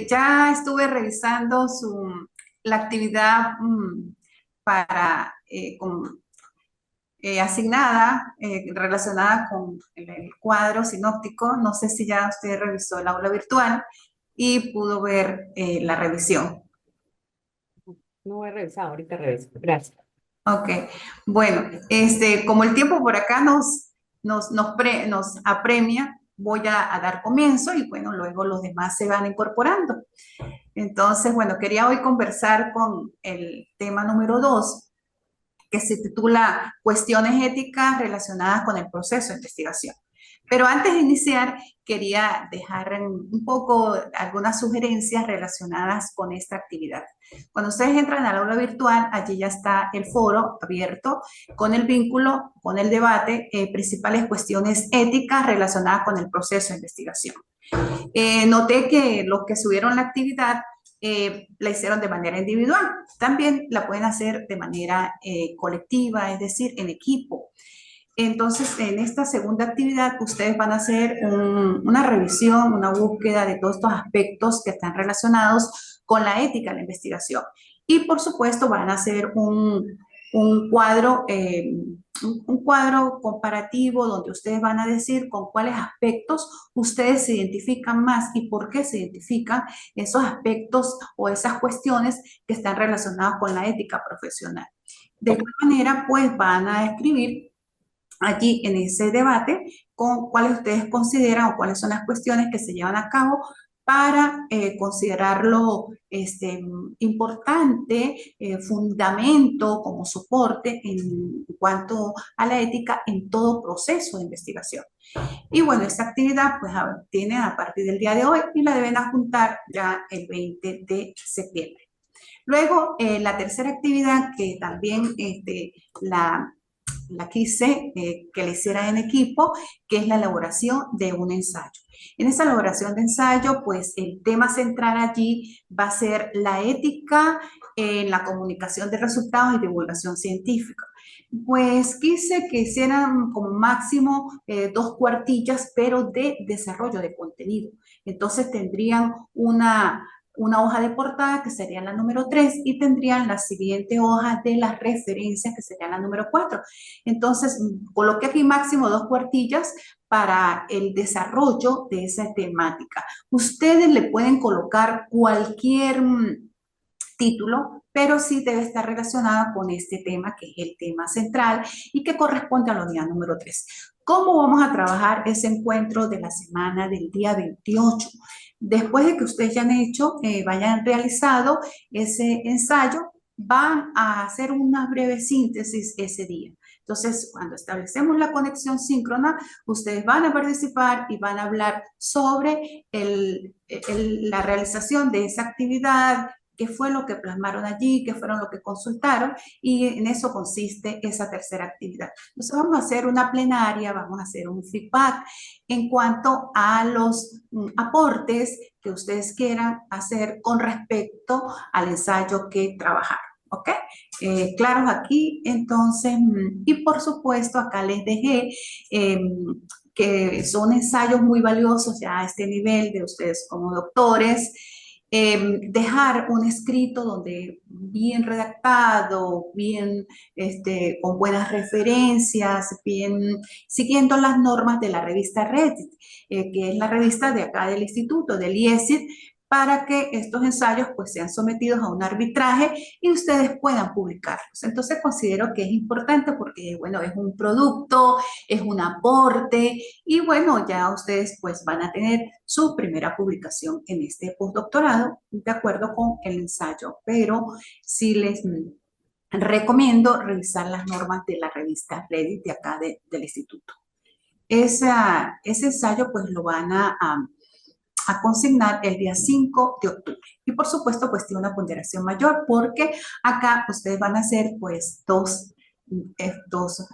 Ya estuve revisando la actividad para, asignada, relacionada con el cuadro sinóptico. No sé si ya usted revisó el aula virtual y pudo ver la revisión. No he revisado, ahorita reviso. Gracias. Ok, bueno, como el tiempo por acá nos apremia, voy a dar comienzo y bueno, luego los demás se van incorporando. Entonces, bueno, quería hoy conversar con el tema número 2, que se titula Cuestiones éticas relacionadas con el proceso de investigación. Pero antes de iniciar, quería dejar un poco algunas sugerencias relacionadas con esta actividad. Cuando ustedes entran al aula virtual, allí ya está el foro abierto con el vínculo, con el debate, principales cuestiones éticas relacionadas con el proceso de investigación. Noté que los que subieron la actividad la hicieron de manera individual. También la pueden hacer de manera colectiva, es decir, en equipo. Entonces, en esta segunda actividad, ustedes van a hacer una revisión, una búsqueda de todos estos aspectos que están relacionados con la ética de la investigación. Y, por supuesto, van a hacer un cuadro, un cuadro comparativo donde ustedes van a decir con cuáles aspectos ustedes se identifican más y por qué se identifican esos aspectos o esas cuestiones que están relacionadas con la ética profesional. De igual manera, pues van a escribir allí en ese debate con cuáles ustedes consideran o cuáles son las cuestiones que se llevan a cabo para considerarlo importante, fundamento como soporte en cuanto a la ética en todo proceso de investigación. Y bueno, esta actividad pues tiene a partir del día de hoy y la deben adjuntar ya el 20 de septiembre. Luego, la tercera actividad que también la quise que la hiciera en equipo, que es la elaboración de un ensayo. En esa elaboración de ensayo, pues el tema central allí va a ser la ética en la comunicación de resultados y divulgación científica. Pues quise que hicieran como máximo 2 cuartillas, pero de desarrollo de contenido. Entonces tendrían una hoja de portada que sería la número 3 y tendrían la siguiente hoja de las referencias que sería la número 4. Entonces, coloqué aquí máximo 2 cuartillas para el desarrollo de esa temática. Ustedes le pueden colocar cualquier título, pero sí debe estar relacionada con este tema, que es el tema central y que corresponde a la unidad número 3. ¿Cómo vamos a trabajar ese encuentro de la semana del día 28? Después de que ustedes ya han hecho, vayan realizado ese ensayo, van a hacer una breve síntesis ese día. Entonces, cuando establecemos la conexión síncrona, ustedes van a participar y van a hablar sobre la realización de esa actividad, qué fue lo que plasmaron allí, qué fueron lo que consultaron, y en eso consiste esa tercera actividad. Entonces vamos a hacer una plenaria, vamos a hacer un feedback en cuanto a los aportes que ustedes quieran hacer con respecto al ensayo que trabajaron. ¿Ok? Claros aquí, entonces, y por supuesto acá les dejé que son ensayos muy valiosos ya a este nivel de ustedes como doctores, dejar un escrito donde bien redactado, bien con buenas referencias, bien siguiendo las normas de la revista Reddit, que es la revista de acá del instituto, del IESIT, para que estos ensayos pues sean sometidos a un arbitraje y ustedes puedan publicarlos. Entonces considero que es importante porque, bueno, es un producto, es un aporte y bueno, ya ustedes pues van a tener su primera publicación en este postdoctorado de acuerdo con el ensayo, pero sí les recomiendo revisar las normas de la revista Reddit de acá del instituto. Ese ensayo pues lo van a consignar el día 5 de octubre. Y por supuesto, pues tiene una ponderación mayor porque acá ustedes van a hacer pues dos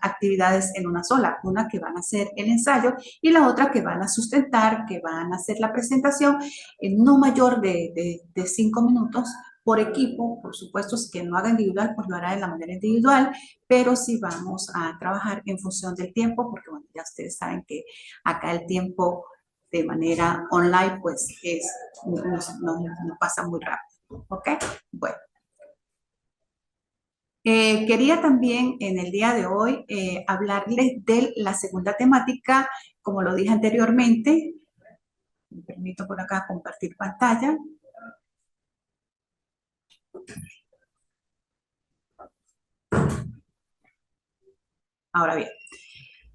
actividades en una sola, una que van a hacer el ensayo y la otra que van a sustentar, que van a hacer la presentación en no mayor de 5 minutos por equipo. Por supuesto, si que no haga individual, pues lo hará de la manera individual, pero sí vamos a trabajar en función del tiempo, porque bueno, ya ustedes saben que acá el tiempo de manera online, pues nos pasa muy rápido. ¿Ok? Bueno. Quería también en el día de hoy hablarles de la segunda temática, como lo dije anteriormente. Me permito por acá compartir pantalla. Ahora bien,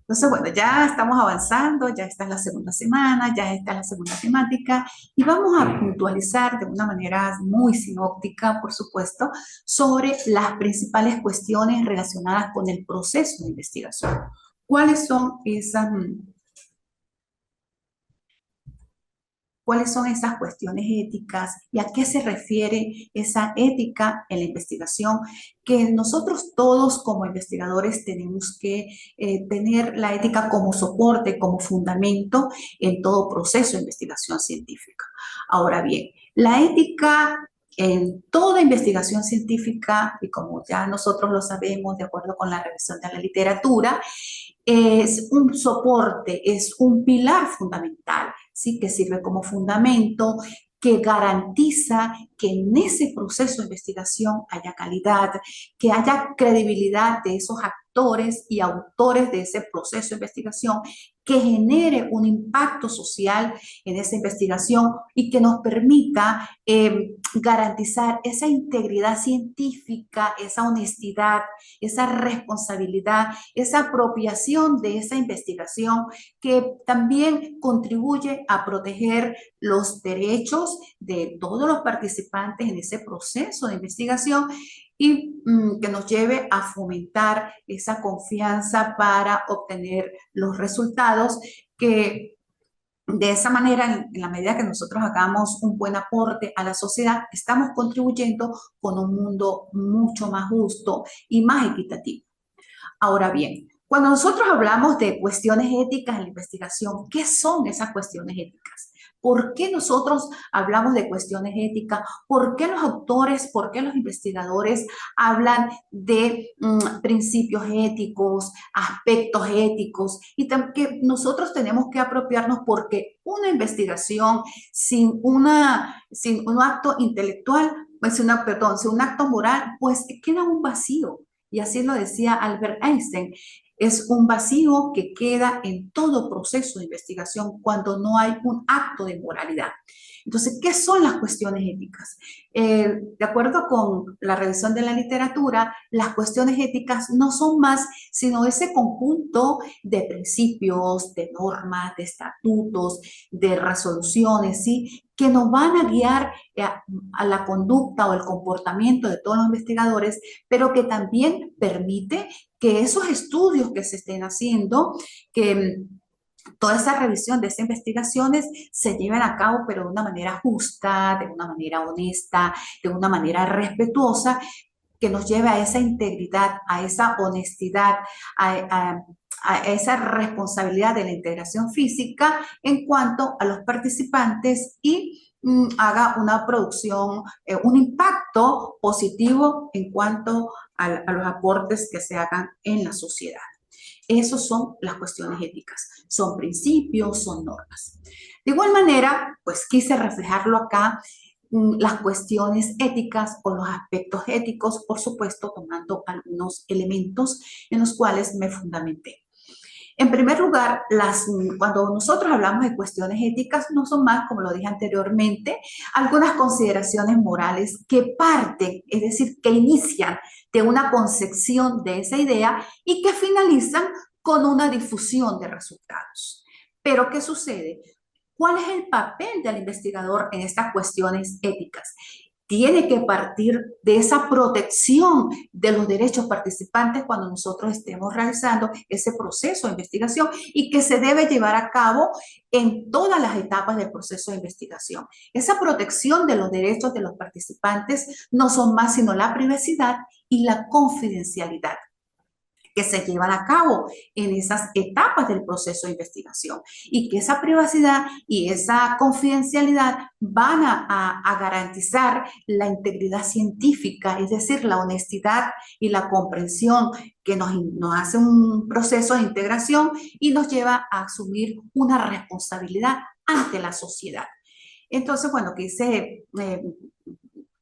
entonces, bueno, ya estamos avanzando, ya esta es la segunda semana, ya esta es la segunda temática y vamos a puntualizar de una manera muy sinóptica, por supuesto, sobre las principales cuestiones relacionadas con el proceso de investigación. ¿Cuáles son esas ¿Cuáles son esas cuestiones éticas y a qué se refiere esa ética en la investigación? Que nosotros todos como investigadores tenemos que tener la ética como soporte, como fundamento en todo proceso de investigación científica. Ahora bien, la ética en toda investigación científica, y como ya nosotros lo sabemos de acuerdo con la revisión de la literatura, es un soporte, es un pilar fundamental, ¿sí? Que sirve como fundamento, que garantiza que en ese proceso de investigación haya calidad, que haya credibilidad de esos actores y autores de ese proceso de investigación, que genere un impacto social en esa investigación y que nos permita garantizar esa integridad científica, esa honestidad, esa responsabilidad, esa apropiación de esa investigación que también contribuye a proteger los derechos de todos los participantes en ese proceso de investigación y que nos lleve a fomentar esa confianza para obtener los resultados que de esa manera, en la medida que nosotros hagamos un buen aporte a la sociedad, estamos contribuyendo con un mundo mucho más justo y más equitativo. Ahora bien, cuando nosotros hablamos de cuestiones éticas en la investigación, ¿qué son esas cuestiones éticas? ¿Por qué nosotros hablamos de cuestiones éticas? ¿Por qué los autores, por qué los investigadores hablan de principios éticos, aspectos éticos? Y que nosotros tenemos que apropiarnos porque una investigación sin un acto intelectual, pues sin un acto moral, pues queda un vacío. Y así lo decía Albert Einstein, es un vacío que queda en todo proceso de investigación cuando no hay un acto de moralidad. Entonces, ¿qué son las cuestiones éticas? De acuerdo con la revisión de la literatura, las cuestiones éticas no son más sino ese conjunto de principios, de normas, de estatutos, de resoluciones, ¿sí? Que nos van a guiar a la conducta o el comportamiento de todos los investigadores, pero que también permite que esos estudios que se estén haciendo, que toda esa revisión de esas investigaciones se lleven a cabo, pero de una manera justa, de una manera honesta, de una manera respetuosa, que nos lleve a esa integridad, a esa honestidad, a esa responsabilidad de la integración física en cuanto a los participantes y haga una producción, un impacto positivo en cuanto a los aportes que se hagan en la sociedad. Esas son las cuestiones éticas, son principios, son normas. De igual manera, pues quise reflejarlo acá, las cuestiones éticas o los aspectos éticos, por supuesto, tomando algunos elementos en los cuales me fundamenté. En primer lugar, cuando nosotros hablamos de cuestiones éticas, no son más, como lo dije anteriormente, algunas consideraciones morales que parten, es decir, que inician de una concepción de esa idea y que finalizan con una difusión de resultados. Pero, ¿qué sucede? ¿Cuál es el papel del investigador en estas cuestiones éticas? Tiene que partir de esa protección de los derechos participantes cuando nosotros estemos realizando ese proceso de investigación y que se debe llevar a cabo en todas las etapas del proceso de investigación. Esa protección de los derechos de los participantes no son más sino la privacidad y la confidencialidad. que se llevan a cabo en esas etapas del proceso de investigación y que esa privacidad y esa confidencialidad van a garantizar la integridad científica, es decir, la honestidad y la comprensión que nos hace un proceso de integración y nos lleva a asumir una responsabilidad ante la sociedad. Entonces, bueno, quise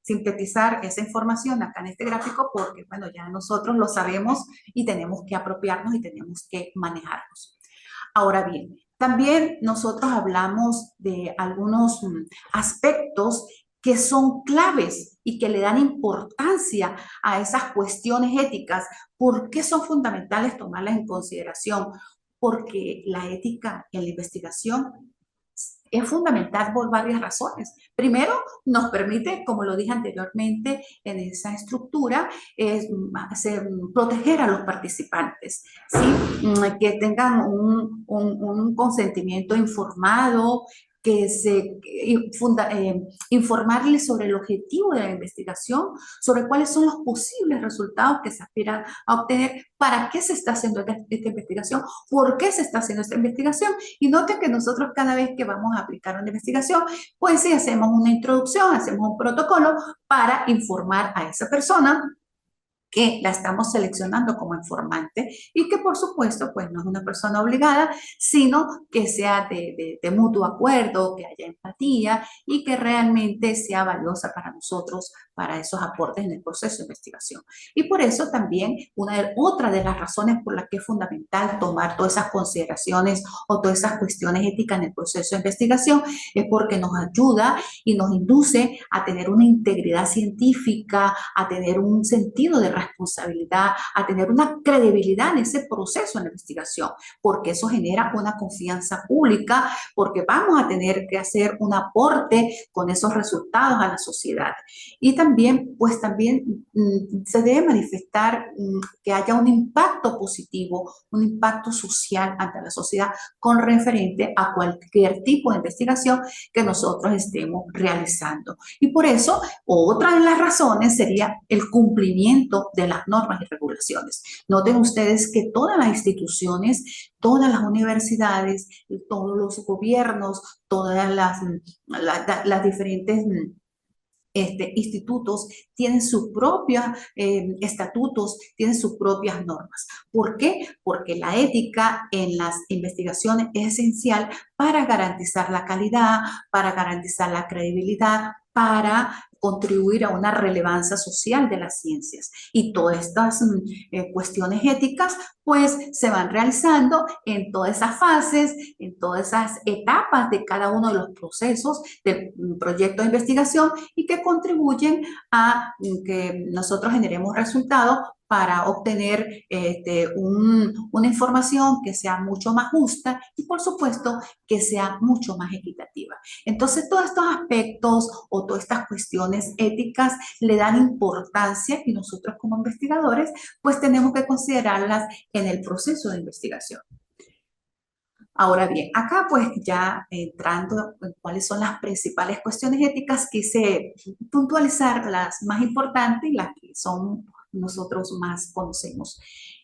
sintetizar esa información acá en este gráfico porque, bueno, ya nosotros lo sabemos y tenemos que apropiarnos y tenemos que manejarnos. Ahora bien, también nosotros hablamos de algunos aspectos que son claves y que le dan importancia a esas cuestiones éticas. ¿Por qué son fundamentales tomarlas en consideración? Porque la ética en la investigación es fundamental por varias razones. Primero, nos permite, como lo dije anteriormente, en esa estructura, proteger a los participantes, ¿sí? Que tengan un consentimiento informado, informarles sobre el objetivo de la investigación, sobre cuáles son los posibles resultados que se aspiran a obtener, para qué se está haciendo esta investigación, por qué se está haciendo esta investigación. Y noten que nosotros cada vez que vamos a aplicar una investigación, pues sí hacemos una introducción, hacemos un protocolo para informar a esa persona que la estamos seleccionando como informante y que por supuesto pues no es una persona obligada, sino que sea de mutuo acuerdo, que haya empatía y que realmente sea valiosa para nosotros, para esos aportes en el proceso de investigación. Y por eso también otra de las razones por las que es fundamental tomar todas esas consideraciones o todas esas cuestiones éticas en el proceso de investigación es porque nos ayuda y nos induce a tener una integridad científica, a tener un sentido de responsabilidad, a tener una credibilidad en ese proceso de investigación, porque eso genera una confianza pública, porque vamos a tener que hacer un aporte con esos resultados a la sociedad. Y también, pues también se debe manifestar que haya un impacto positivo, un impacto social ante la sociedad con referente a cualquier tipo de investigación que nosotros estemos realizando. Y por eso, otra de las razones sería el cumplimiento de las normas y regulaciones. Noten ustedes que todas las instituciones, todas las universidades, todos los gobiernos, todas las diferentes institutos tienen sus propios estatutos, tienen sus propias normas. ¿Por qué? Porque la ética en las investigaciones es esencial para garantizar la calidad, para garantizar la credibilidad, para contribuir a una relevancia social de las ciencias. Y todas estas cuestiones éticas pues se van realizando en todas esas fases, en todas esas etapas de cada uno de los procesos del proyecto de investigación y que contribuyen a que nosotros generemos resultados para obtener una información que sea mucho más justa y, por supuesto, que sea mucho más equitativa. Entonces, todos estos aspectos o todas estas cuestiones éticas le dan importancia y nosotros como investigadores, pues tenemos que considerarlas en el proceso de investigación. Ahora bien, acá pues ya entrando en cuáles son las principales cuestiones éticas, quise puntualizar las más importantes y las que son nosotros más conocemos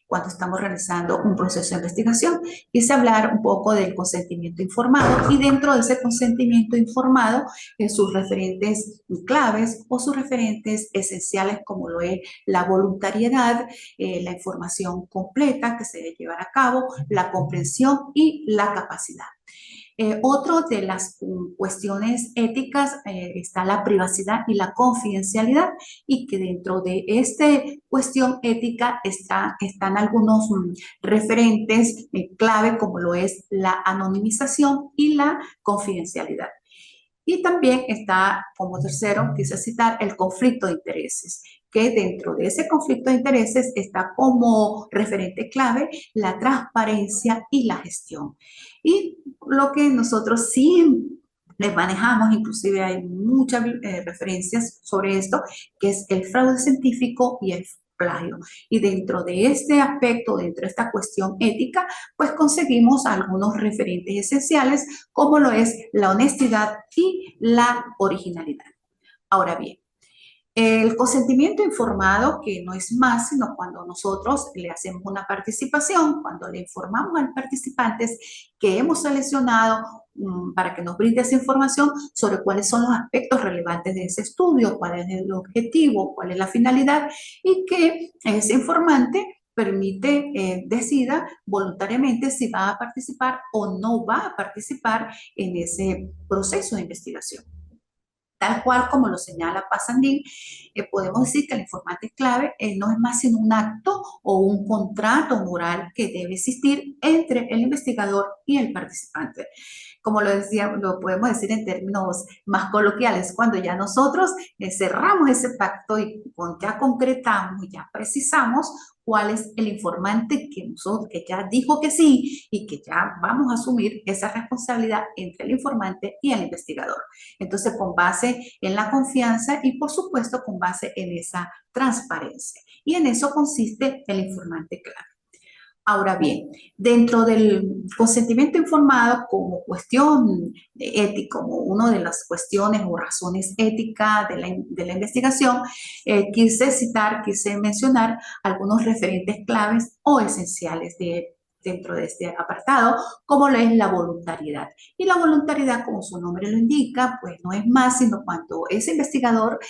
cuando estamos realizando un proceso de investigación. Quise hablar un poco del consentimiento informado y dentro de ese consentimiento informado, sus referentes claves o sus referentes esenciales como lo es la voluntariedad, la información completa que se debe llevar a cabo, la comprensión y la capacidad. Otro de las cuestiones éticas está la privacidad y la confidencialidad y que dentro de esta cuestión ética están algunos referentes clave como lo es la anonimización y la confidencialidad. Y también está, como tercero, quise citar el conflicto de intereses, que dentro de ese conflicto de intereses está como referente clave la transparencia y la gestión. Y lo que nosotros sí les manejamos, inclusive hay muchas referencias sobre esto, que es el fraude científico y el plagio. Y dentro de este aspecto, dentro de esta cuestión ética, pues conseguimos algunos referentes esenciales, como lo es la honestidad y la originalidad. Ahora bien, El consentimiento informado, que no es más sino cuando nosotros le hacemos una participación, cuando le informamos al participante que hemos seleccionado para que nos brinde esa información sobre cuáles son los aspectos relevantes de ese estudio, cuál es el objetivo, cuál es la finalidad, y que ese informante permite, decida voluntariamente si va a participar o no va a participar en ese proceso de investigación. Tal cual como lo señala Passandín, podemos decir que el informante clave no es más sino un acto o un contrato moral que debe existir entre el investigador y el participante. Como lo decía, lo podemos decir en términos más coloquiales, cuando ya nosotros cerramos ese pacto y ya concretamos y ya precisamos cuál es el informante que ya dijo que sí y que ya vamos a asumir esa responsabilidad entre el informante y el investigador. Entonces, con base en la confianza y, por supuesto, con base en esa transparencia. Y en eso consiste el informante clave. Ahora bien, dentro del consentimiento informado como cuestión ética, como una de las cuestiones o razones éticas de la investigación, quise mencionar algunos referentes claves o esenciales dentro de este apartado, como lo es la voluntariedad. Y la voluntariedad, como su nombre lo indica, pues no es más sino cuando ese investigador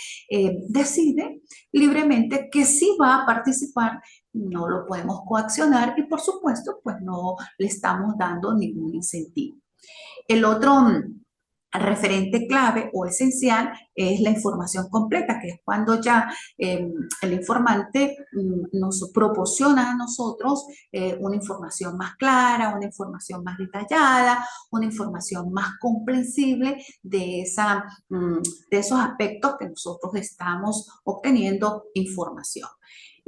decide libremente que sí va a participar, no lo podemos coaccionar y por supuesto pues no le estamos dando ningún incentivo. El otro referente clave o esencial es la información completa, que es cuando ya el informante nos proporciona a nosotros una información más clara, una información más detallada, una información más comprensible de esos aspectos que nosotros estamos obteniendo información.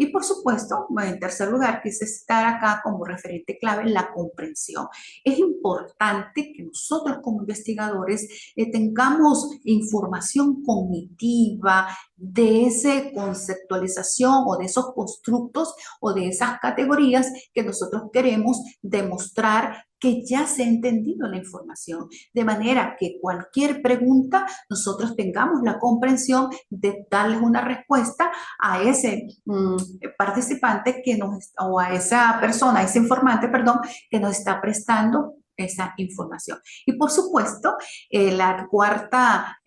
Y por supuesto, en tercer lugar, quise citar acá como referente clave la comprensión. Es importante que nosotros como investigadores tengamos información cognitiva de esa conceptualización o de esos constructos o de esas categorías que nosotros queremos demostrar que ya se ha entendido la información, de manera que cualquier pregunta nosotros tengamos la comprensión de darles una respuesta a ese participante o a esa persona, a ese informante, perdón, que nos está prestando esa información. Y por supuesto, la cuarta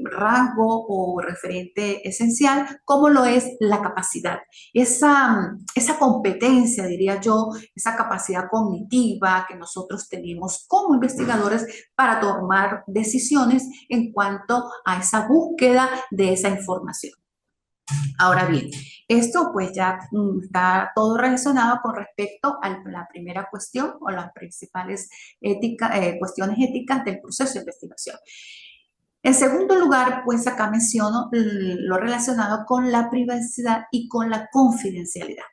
rasgo o referente esencial, como lo es la capacidad. Esa competencia, diría yo, esa capacidad cognitiva que nosotros tenemos como investigadores para tomar decisiones en cuanto a esa búsqueda de esa información. Ahora bien, esto pues ya está todo relacionado con respecto a la primera cuestión o las principales cuestiones éticas del proceso de investigación. En segundo lugar, pues acá menciono lo relacionado con la privacidad y con la confidencialidad.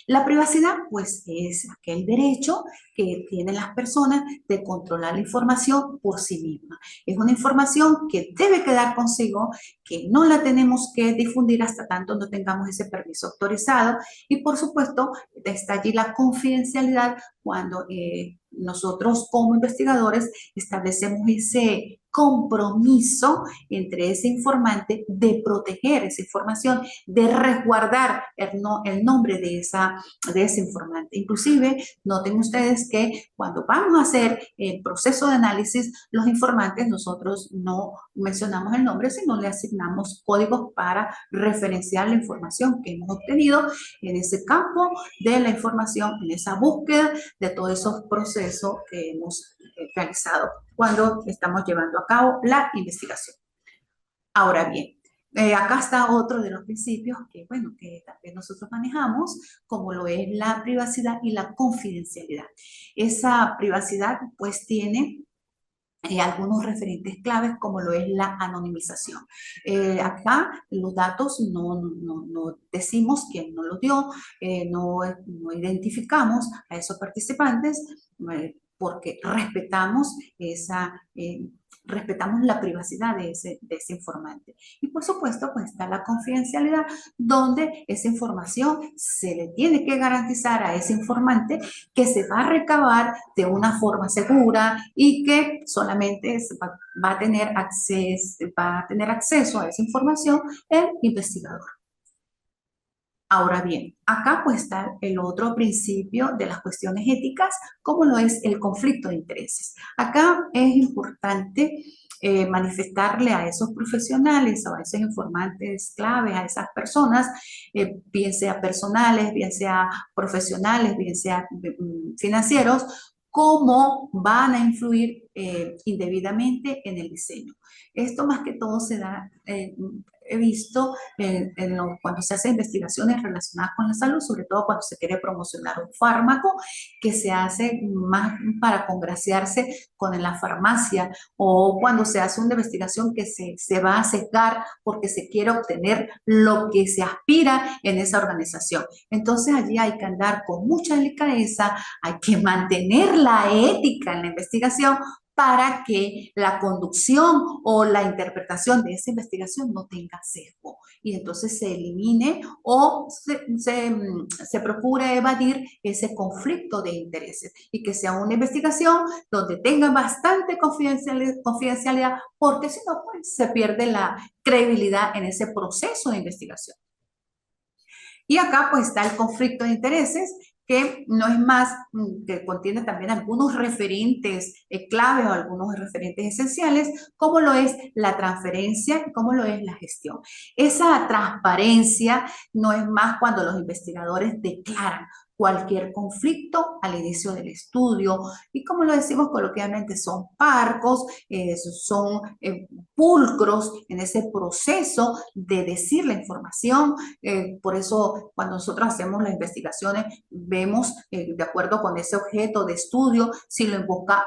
La privacidad, pues, es aquel derecho que tienen las personas de controlar la información por sí misma. Es una información que debe quedar consigo, que no la tenemos que difundir hasta tanto no tengamos ese permiso autorizado. Y, por supuesto, está allí la confidencialidad cuando nosotros como investigadores establecemos ese compromiso entre ese informante de proteger esa información, de resguardar el nombre de ese informante. Inclusive, noten ustedes que cuando vamos a hacer el proceso de análisis, los informantes nosotros no mencionamos el nombre, sino le asignamos códigos para referenciar la información que hemos obtenido en ese campo de la información, en esa búsqueda de todos esos procesos que hemos realizado cuando estamos llevando a cabo la investigación. Ahora bien, acá está otro de los principios que, bueno, que también nosotros manejamos, como lo es la privacidad y la confidencialidad. Esa privacidad, pues, tiene algunos referentes claves como lo es la anonimización. Acá los datos no decimos quién nos los dio, no identificamos a esos participantes, porque respetamos respetamos la privacidad de ese informante. Y por supuesto, pues está la confidencialidad, donde esa información se le tiene que garantizar a ese informante que se va a recabar de una forma segura y que solamente va a tener acceso a esa información el investigador. Ahora bien, acá pues está el otro principio de las cuestiones éticas, como lo es el conflicto de intereses. Acá es importante manifestarle a esos profesionales o a esos informantes claves, a esas personas, bien sea personales, bien sea profesionales, bien sea financieros, cómo van a influir indebidamente en el diseño. Esto más que todo se da, he visto cuando se hacen investigaciones relacionadas con la salud, sobre todo cuando se quiere promocionar un fármaco que se hace más para congraciarse con la farmacia, o cuando se hace una investigación que se va a sesgar porque se quiere obtener lo que se aspira en esa organización. Entonces allí hay que andar con mucha delicadeza, hay que mantener la ética en la investigación para que la conducción o la interpretación de esa investigación no tenga sesgo y entonces se elimine o se procure evadir ese conflicto de intereses y que sea una investigación donde tenga bastante confidencialidad, porque si no, pues, se pierde la credibilidad en ese proceso de investigación. Y acá pues está el conflicto de intereses, que no es más, que contiene también algunos referentes clave o algunos referentes esenciales, como lo es la transferencia y como lo es la gestión. Esa transparencia no es más cuando los investigadores declaran cualquier conflicto al inicio del estudio y como lo decimos coloquialmente son parcos, son pulcros en ese proceso de decir la información. Por eso cuando nosotros hacemos las investigaciones vemos de acuerdo con ese objeto de estudio si lo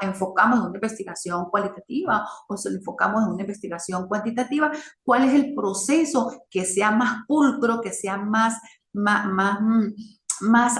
enfocamos en una investigación cualitativa o si lo enfocamos en una investigación cuantitativa, cuál es el proceso que sea más pulcro, que sea más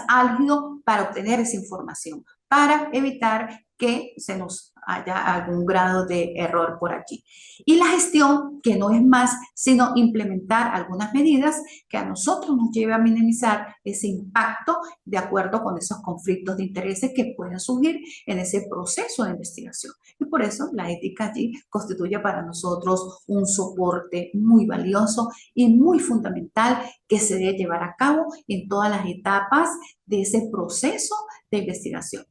álgido para obtener esa información, para evitar que se nos haya algún grado de error por allí. Y la gestión, que no es más sino implementar algunas medidas que a nosotros nos lleve a minimizar ese impacto de acuerdo con esos conflictos de intereses que pueden surgir en ese proceso de investigación. Y por eso la ética allí constituye para nosotros un soporte muy valioso y muy fundamental que se debe llevar a cabo en todas las etapas de ese proceso de investigación.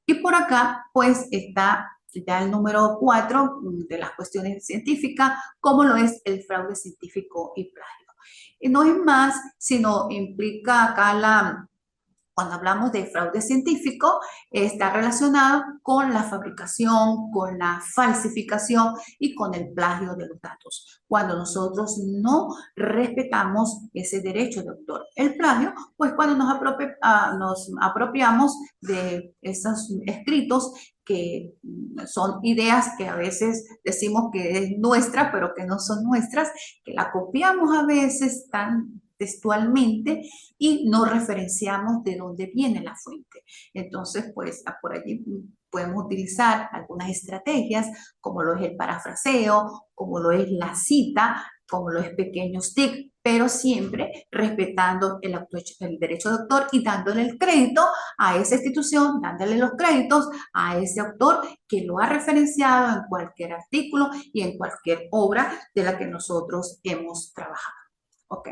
Y por acá, pues, está ya el número 4 de las cuestiones científicas, como lo es el fraude científico y plagio. Y no es más, sino implica acá cuando hablamos de fraude científico, está relacionado con la fabricación, con la falsificación y con el plagio de los datos. Cuando nosotros no respetamos ese derecho de autor. El plagio, pues cuando nos apropiamos de esos escritos que son ideas que a veces decimos que es nuestra, pero que no son nuestras, que la copiamos a veces tan textualmente y no referenciamos de dónde viene la fuente. Entonces, pues por allí podemos utilizar algunas estrategias, como lo es el parafraseo, como lo es la cita, como lo es pequeños tics, pero siempre respetando el derecho de autor y dándole el crédito a esa institución, dándole los créditos a ese autor que lo ha referenciado en cualquier artículo y en cualquier obra de la que nosotros hemos trabajado. ¿Ok?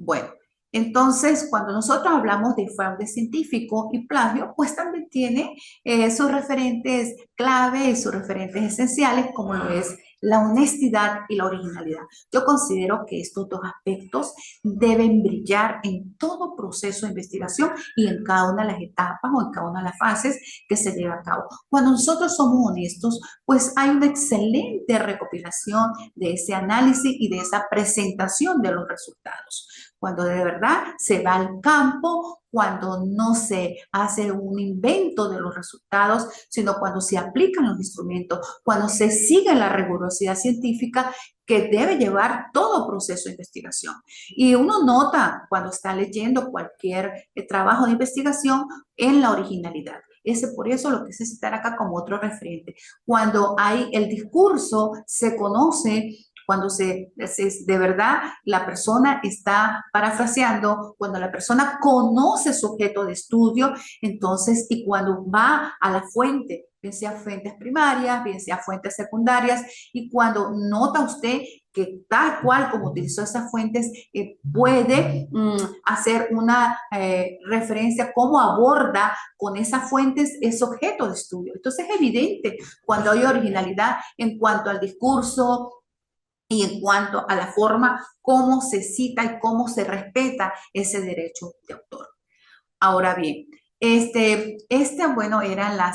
Bueno, entonces cuando nosotros hablamos de fraude científico y plagio, pues también tiene sus referentes clave y sus referentes esenciales, como lo es la honestidad y la originalidad. Yo considero que estos dos aspectos deben brillar en todo proceso de investigación y en cada una de las etapas o en cada una de las fases que se lleva a cabo. Cuando nosotros somos honestos, pues hay una excelente recopilación de ese análisis y de esa presentación de los resultados. Cuando de verdad se va al campo, cuando no se hace un invento de los resultados, sino cuando se aplican los instrumentos, cuando se sigue la rigurosidad científica que debe llevar todo proceso de investigación. Y uno nota cuando está leyendo cualquier trabajo de investigación en la originalidad. Por eso lo que se citar acá como otro referente. Cuando hay el discurso, se conoce, cuando de verdad la persona está parafraseando, cuando la persona conoce su objeto de estudio, entonces, y cuando va a la fuente, bien sea fuentes primarias, bien sea fuentes secundarias, y cuando nota usted que tal cual como utilizó esas fuentes, puede hacer una referencia, cómo aborda con esas fuentes ese objeto de estudio. Entonces es evidente cuando hay originalidad en cuanto al discurso y en cuanto a la forma cómo se cita y cómo se respeta ese derecho de autor. Ahora bien, bueno, era la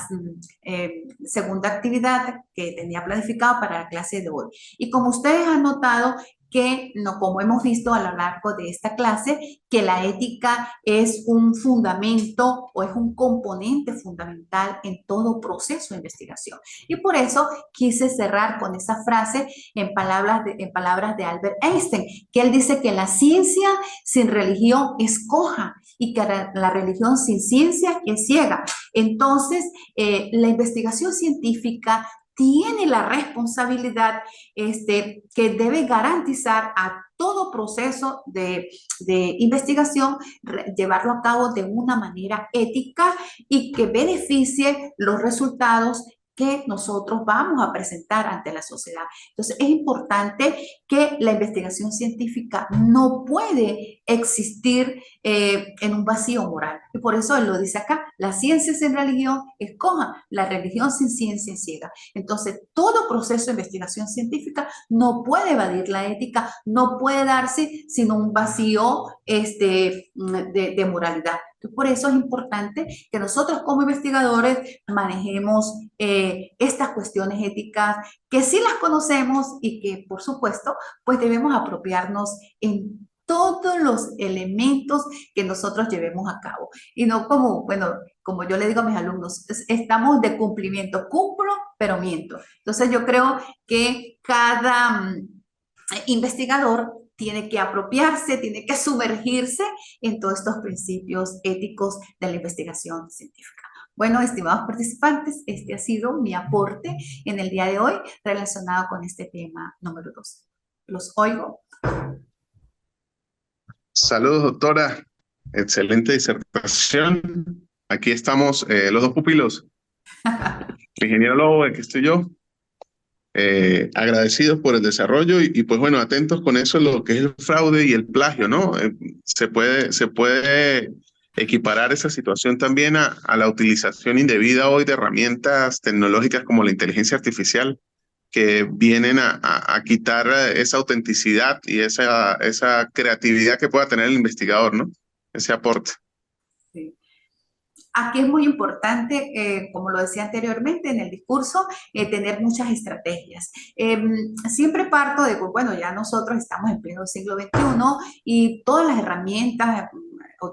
segunda actividad que tenía planificado para la clase de hoy. Y como ustedes han notado que, no, como hemos visto a lo largo de esta clase, que la ética es un fundamento o es un componente fundamental en todo proceso de investigación. Y por eso quise cerrar con esa frase en palabras de Albert Einstein, que él dice que la ciencia sin religión es coja y que la religión sin ciencia es ciega. Entonces, la investigación científica tiene la responsabilidad que debe garantizar a todo proceso de investigación, llevarlo a cabo de una manera ética y que beneficie los resultados que nosotros vamos a presentar ante la sociedad. Entonces, es importante que la investigación científica no puede existir en un vacío moral. Y por eso él lo dice acá, la ciencia sin religión es coja, la religión sin ciencia es ciega. Entonces, todo proceso de investigación científica no puede evadir la ética, no puede darse sino un vacío de moralidad. Por eso es importante que nosotros como investigadores manejemos estas cuestiones éticas, que sí las conocemos y que, por supuesto, pues debemos apropiarnos en todos los elementos que nosotros llevemos a cabo. Y no como, bueno, como yo le digo a mis alumnos, estamos de cumplimiento, cumplo, pero miento. Entonces yo creo que cada investigador tiene que apropiarse, tiene que sumergirse en todos estos principios éticos de la investigación científica. Bueno, estimados participantes, este ha sido mi aporte en el día de hoy relacionado con este tema número 2. Los oigo. Saludos, doctora. Excelente disertación. Aquí estamos los dos pupilos, el ingeniero Lobo, el que estoy yo, agradecidos por el desarrollo y pues bueno, atentos con eso, lo que es el fraude y el plagio, ¿no? Se puede equiparar esa situación también a la utilización indebida hoy de herramientas tecnológicas como la inteligencia artificial, que vienen a quitar esa autenticidad y esa creatividad que pueda tener el investigador, ¿no? Ese aporte. Sí. Aquí es muy importante, como lo decía anteriormente en el discurso, tener muchas estrategias. Siempre parto de, bueno, ya nosotros estamos en pleno siglo XXI y todas las herramientas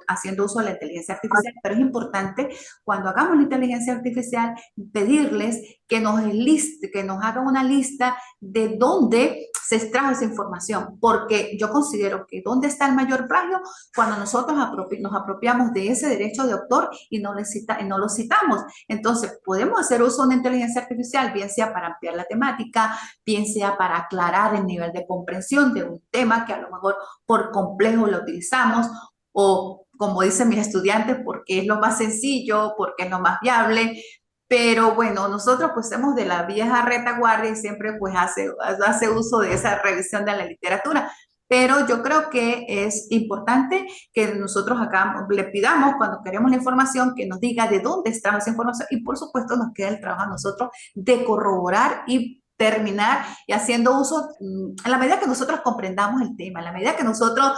haciendo uso de la inteligencia artificial, pero es importante cuando hagamos la inteligencia artificial pedirles que nos hagan una lista de dónde se extrajo esa información, porque yo considero que dónde está el mayor plagio cuando nosotros nos apropiamos de ese derecho de autor y no lo citamos. Entonces, podemos hacer uso de una inteligencia artificial, bien sea para ampliar la temática, bien sea para aclarar el nivel de comprensión de un tema que a lo mejor por complejo lo utilizamos, o como dicen mis estudiantes, porque es lo más sencillo, porque es lo más viable. Pero bueno, nosotros pues somos de la vieja retaguardia y siempre pues hace uso de esa revisión de la literatura. Pero yo creo que es importante que nosotros acá le pidamos cuando queremos la información que nos diga de dónde está esa información y por supuesto nos queda el trabajo a nosotros de corroborar y terminar y haciendo uso, en la medida que nosotros comprendamos el tema, en la medida que nosotros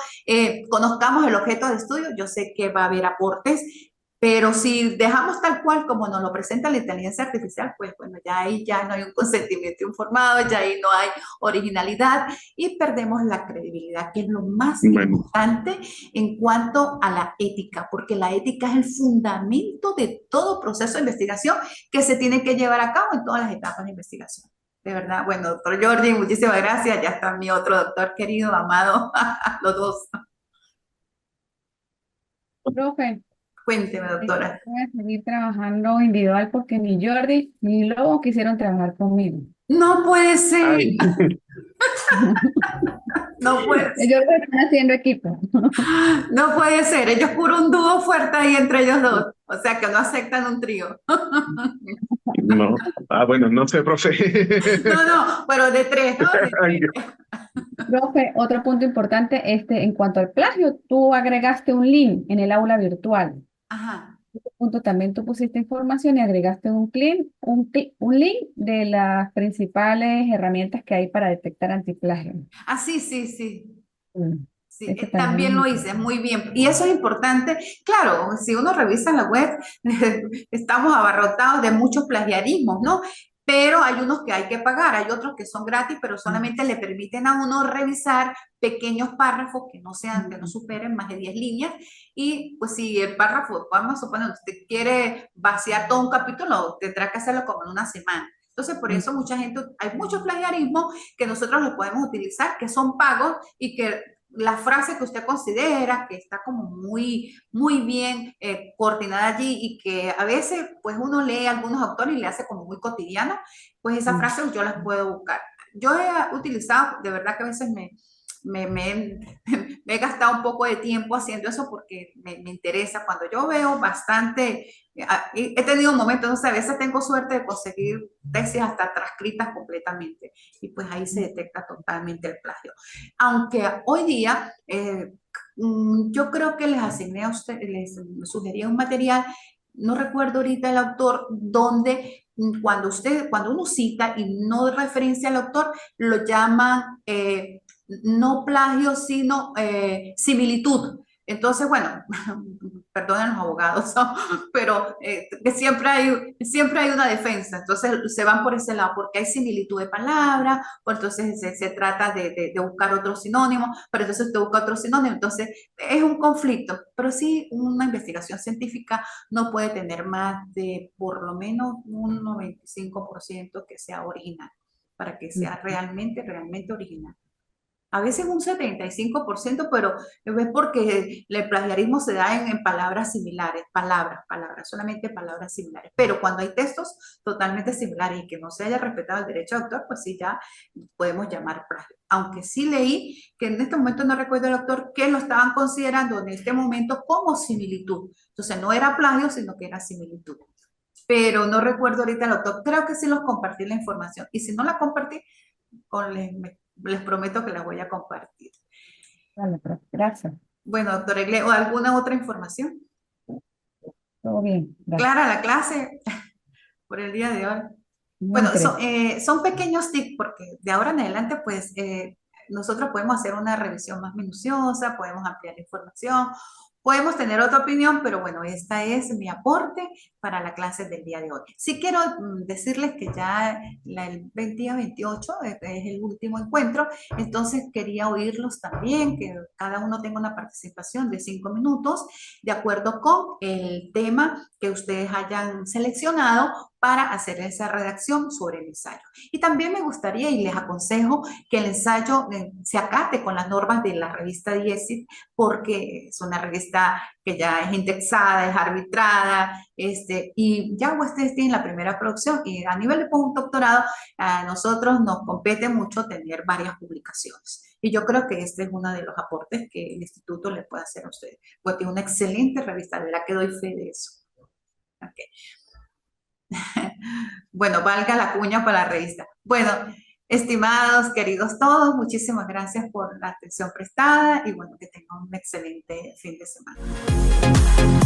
conozcamos el objeto de estudio, yo sé que va a haber aportes, pero si dejamos tal cual como nos lo presenta la inteligencia artificial, pues bueno, ya ahí ya no hay un consentimiento informado, ya ahí no hay originalidad y perdemos la credibilidad, que es lo más importante en cuanto a la ética, porque la ética es el fundamento de todo proceso de investigación que se tiene que llevar a cabo en todas las etapas de investigación. De verdad, bueno, doctor Jordi, muchísimas gracias. Ya está mi otro doctor querido, amado, los dos. Profe, Cuénteme, doctora. Voy a seguir trabajando individual porque ni Jordi ni Lobo quisieron trabajar conmigo. No puede ser, Ay, no puede ser. Ellos están haciendo equipo. No puede ser, ellos puro un dúo fuerte ahí entre ellos dos, o sea que no aceptan un trío. no. Ah, bueno, no sé, profe. No, no, pero de tres, ¿no? De Ay, tres. Profe, otro punto importante, en cuanto al plagio, tú agregaste un link en el aula virtual. Ajá. Punto, también tú pusiste información y agregaste un link de las principales herramientas que hay para detectar antiplagio. Ah, sí, sí, sí. Mm, Sí, Eso también lo también. hice, muy bien. Y eso es importante. Claro, si uno revisa la web, estamos abarrotados de muchos plagiarismos, ¿no? Pero hay unos que hay que pagar, hay otros que son gratis, pero solamente le permiten a uno revisar pequeños párrafos que no sean, que no superen más de 10 líneas. Y pues si el párrafo, vamos a suponer, usted quiere vaciar todo un capítulo, tendrá que hacerlo como en una semana. Entonces, por eso mucha gente, hay muchos plagiarismos que nosotros los podemos utilizar, que son pagos y que la frase que usted considera que está como muy, muy bien coordinada allí y que a veces pues uno lee a algunos autores y le hace como muy cotidiano, pues esa frase yo las puedo buscar. Yo he utilizado, de verdad que a veces me he gastado un poco de tiempo haciendo eso porque me interesa. Cuando yo veo bastante, he tenido momentos, no sé, a veces tengo suerte de conseguir tesis hasta transcritas completamente y pues ahí se detecta totalmente el plagio. Aunque hoy día yo creo que les asigné a usted, les sugerí un material, no recuerdo ahorita el autor, donde cuando uno cita y no referencia al autor, lo llaman no plagio, sino similitud. Entonces, bueno, perdonen los abogados, ¿no? Pero que siempre hay una defensa. Entonces, se van por ese lado, porque hay similitud de palabras, o entonces se trata de buscar otro sinónimo, pero entonces usted busca otro sinónimo. Entonces, es un conflicto. Pero sí, una investigación científica no puede tener más de por lo menos un 95% que sea original, para que sea realmente, realmente original. A veces un 75%, pero es porque el plagiarismo se da en palabras similares, palabras, solamente palabras similares. Pero cuando hay textos totalmente similares y que no se haya respetado el derecho de autor, pues sí ya podemos llamar plagio. Aunque sí leí que en este momento no recuerdo el autor que lo estaban considerando en este momento como similitud. Entonces no era plagio, sino que era similitud. Pero no recuerdo ahorita el autor. Creo que sí los compartí la información. Y si no la compartí, les prometo que las voy a compartir. Vale, profe, gracias. Bueno, doctor Egle, ¿o alguna otra información? Todo bien, gracias. Clara la clase por el día de hoy. Muy Bueno, interesante. son pequeños tips porque de ahora en adelante, pues, nosotros podemos hacer una revisión más minuciosa, podemos ampliar la información, podemos tener otra opinión, pero bueno, esta es mi aporte para la clase del día de hoy. Sí quiero decirles que ya el día 28 es el último encuentro, entonces quería oírlos también, que cada uno tenga una participación de 5 minutos, de acuerdo con el tema que ustedes hayan seleccionado para hacer esa redacción sobre el ensayo. Y también me gustaría y les aconsejo que el ensayo se acate con las normas de la revista DIESIT, porque es una revista que ya es indexada, es arbitrada, y ya ustedes tienen la primera producción y a nivel de postdoctorado a nosotros nos compete mucho tener varias publicaciones. Y yo creo que este es uno de los aportes que el instituto le puede hacer a ustedes, porque es una excelente revista, de la que doy fe de eso. Okay. Bueno, valga la cuña para la revista. Bueno, estimados, queridos todos, muchísimas gracias por la atención prestada y bueno, que tengan un excelente fin de semana.